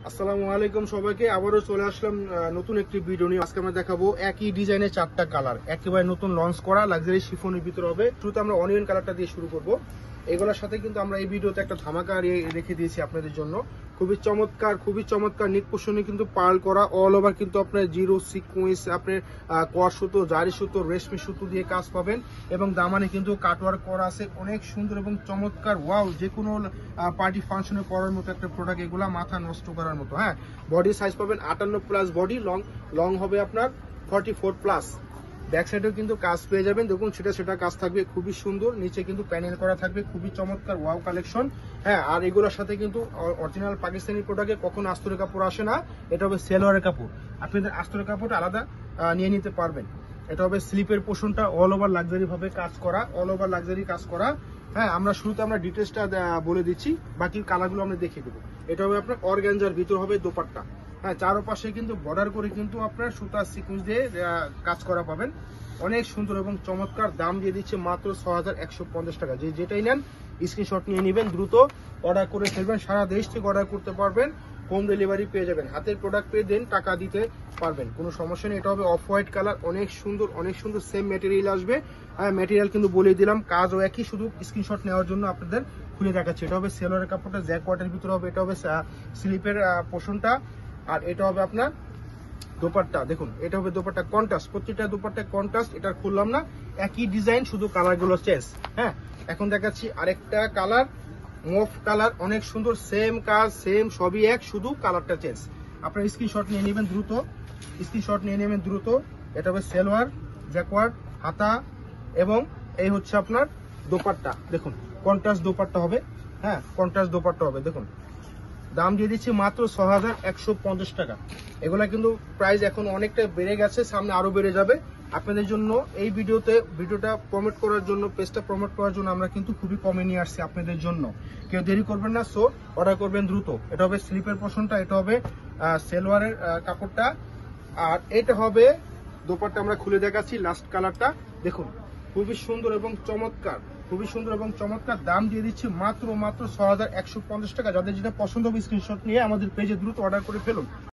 আসসালামু আলাইকুম সবাইকে আবারও চলে আসলাম নতুন একটি ভিডিও নিয়ে। আজকে আমরা দেখাবো একই ডিজাইনের 4টা কালার, একেবারে নতুন লঞ্চ করা লাক্সারি শিফনের ভিতরে হবে। শুরুতে আমরা অনিয়ন কালারটা দিয়ে শুরু করব। এগুলোর সাথে কিন্তু আমরা এই ভিডিওতে একটা ধামাকা রেখে দিয়েছি আপনাদের জন্য। খুবই চমৎকার নিক পোষণে কিন্তু পার্ল করা, অল ওভার কিন্তু আপনার জিরো সিকোয়েন্স, আপনার কোয়ার সুতো, জারি সুতো, রেশমি সুতো দিয়ে কাজ পাবেন এবং দামানে কিন্তু কাটওয়ার্ক করা আছে। অনেক সুন্দর এবং চমৎকার, ওয়াও, যে কোনো পার্টি ফাংশনে পরার মতো একটা প্রোডাক্ট, এগুলা মাথা নষ্ট করার মতো। হ্যাঁ, বডি সাইজ পাবেন 58+ বডি, লং হবে আপনার 44+। ব্যাক সাইডেও কিন্তু কাজ পেয়ে যাবেন, দেখুন সেটা কাজ থাকবে খুবই সুন্দর। নিচে কিন্তু প্যানেল করা থাকবে, খুবই চমৎকার, ওয়াও কালেকশন। হ্যাঁ, আর এগুলোর সাথে কিন্তু অরিজিনাল পাকিস্তানি প্রোডাক্টে কখনো আস্তরের কাপড় আসে না। এটা হবে সেলোয়ারের কাপড়, আপনাদের আস্তরের কাপড় আলাদা নিয়ে নিতে পারবেন। এটা হবে স্লিপের পোর্শনটা অল ওভার লাক্সারি ভাবে কাজ করা, হ্যাঁ, আমরা শুরুতে ডিটেলসটা বলে দিচ্ছি, বাকি কালারগুলো আমরা দেখিয়ে দেবো। এটা হবে আপনার অর্গানজার ভিতর হবে দোপাট্টা। হ্যাঁ, চারপাশে কিন্তু বর্ডার করে কিন্তু আপনার সুতা সিকুয়েন্স দিয়ে কাজ করা পাবেন। অনেক সুন্দর এবং চমৎকার, দাম দিয়ে দিচ্ছে মাত্র 6150 টাকা। যেটাই নেন স্ক্রিনশট নিয়ে নেবেন, দ্রুত অর্ডার করে ফেলবেন। সারা দেশ থেকে অর্ডার করতে পারবেন, হোম ডেলিভারি পেয়ে যাবেন। হাতের প্রোডাক্ট পেয়ে দেন, টাকা দিতে পারবেন, কোনো সমস্যা নেই। এটা হবে অফ হোয়াইট কালার, অনেক সুন্দর সেম ম্যাটেরিয়াল আসবে। হ্যাঁ, ম্যাটেরিয়াল কিন্তু বলে দিলাম, কাজও একই, শুধু স্ক্রিনশট নেওয়ার জন্য আপনাদের খুলে দেখাচ্ছি। এটা হবে সেলোয়ারের কাপড়টা, জ্যাকওয়ার্টের ভিতরে হবে। এটা হবে স্লিপের পোর্শনটা, আর এটা হবে আপনার দোপাট্টা। দেখুন, এটা হবে দোপাট্টা কন্ট্রাস্ট, প্রত্যেকটা দোপাট্টা কন্ট্রাস্ট। এটা খুললাম না, একই ডিজাইন, শুধু কালারগুলো চেঞ্জ। হ্যাঁ, এখন দেখাচ্ছি আরেকটা কালার, মুভ কালার, অনেক সুন্দর, সেম কাজ সেম সবই এক, শুধু কালারটা চেঞ্জ। আপনার স্ক্রিনশট নিয়ে নেবেন দ্রুত। এটা হবে সেলোয়ার, জ্যাকওয়ার্ড, হাতা এবং এই হচ্ছে আপনার দোপাট্টা। দেখুন কন্ট্রাস্ট দোপাট্টা হবে। হ্যাঁ, কন্ট্রাস্ট দোপাট্টা হবে। দেখুন দাম দিয়ে দিচ্ছি মাত্র 6150 টাকা। এগুলা কিন্তু প্রাইস এখন অনেকটা বেড়ে গেছে, সামনে আরো বেড়ে যাবে। আপনাদের জন্য এই ভিডিওটা প্রমোট করার জন্য, পেজটা প্রমোট করার জন্য আমরা কিন্তু খুবই কমে নিয়ে আসছি আপনাদের জন্য। কেউ দেরি করবেন না, সো অর্ডার করবেন দ্রুত। এটা হবে স্লিপের পোর্শনটা, এটা হবে সেলোয়ারের কাপড়টা, আর এটা হবে দোপাট্টা। আমরা খুলে দেখাচ্ছি লাস্ট কালারটা। দেখুন খুবই সুন্দর এবং চমৎকার, দাম দিয়ে দিচ্ছি মাত্র 6150 টাকা। যাদের যেটা পছন্দ হবে স্ক্রিনশট নিয়ে আমাদের পেজে দ্রুত অর্ডার করে ফেলুন।